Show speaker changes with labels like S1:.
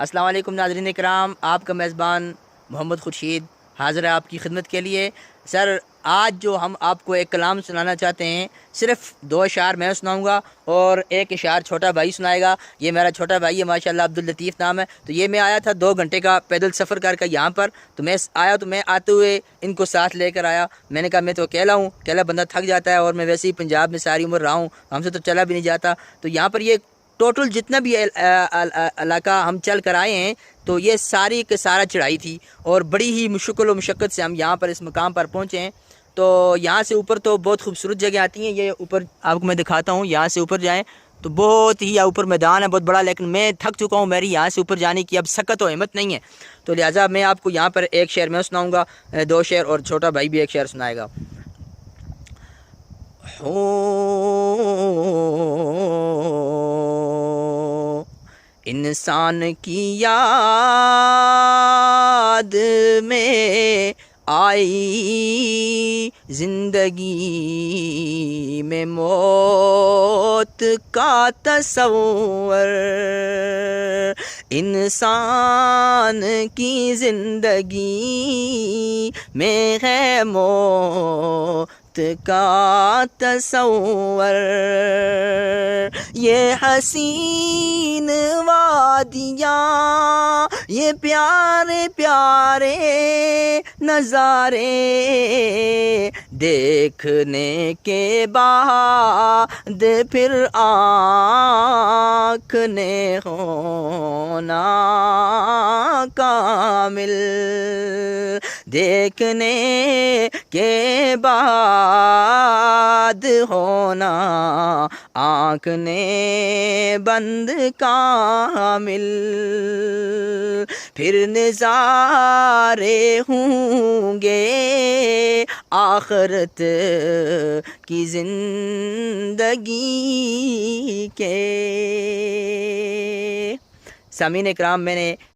S1: अस्सलाम वालेकुम नाज़रीन इकराम, आपका मेज़बान मोहम्मद खुर्शीद हाज़िर है आपकी खिदमत के लिए। सर, आज जो हम आपको एक कलाम सुनाना चाहते हैं, सिर्फ़ 2 अशार मैं सुनाऊंगा और 1 अशार छोटा भाई सुनाएगा। ये मेरा छोटा भाई है, माशाल्लाह अब्दुल लतीफ़ नाम है। तो ये मैं आया था 2 घंटे का पैदल सफ़र करके यहाँ पर। तो मैं आया तो मैं आते हुए इनको साथ लेकर आया। मैंने कहा मैं तो अकेला हूँ, अकेला बंदा थक जाता है और मैं वैसे ही पंजाब में सारी उम्र रहा हूँ, हमसे तो चला भी नहीं जाता। तो यहाँ पर ये टोटल जितना भी इलाका हम चल कर आए हैं, तो ये सारी के सारा चढ़ाई थी और बड़ी ही मुश्किल व मुशक्क़त से हम यहाँ पर इस मुकाम पर पहुँचे हैं। तो यहाँ से ऊपर तो बहुत खूबसूरत जगह आती हैं। ये ऊपर आपको मैं दिखाता हूँ, यहाँ से ऊपर जाएँ तो बहुत ही ऊपर मैदान है बहुत बड़ा, लेकिन मैं थक चुका हूँ, मेरी यहाँ से ऊपर जाने की अब सकत और हिम्मत नहीं है। तो लिहाजा मैं आपको यहाँ पर 1 शेर मैं सुनाऊँगा, 2 शेर और छोटा भाई भी 1 शेर सुनाएगा। हो इंसान की याद में आई जिंदगी में मौत का तसव्वुर, इंसान की जिंदगी में है मौत का तसव्वुर। ये हसीन वादियाँ, ये प्यारे प्यारे नज़ारे देखने के बाद फिर आँख ने होना कामिल, देखने के बाद होना आँख ने बंद कामिल। फिर नज़ारे होंगे आखिरत की ज़िंदगी के। सामीन इकराम, मैंने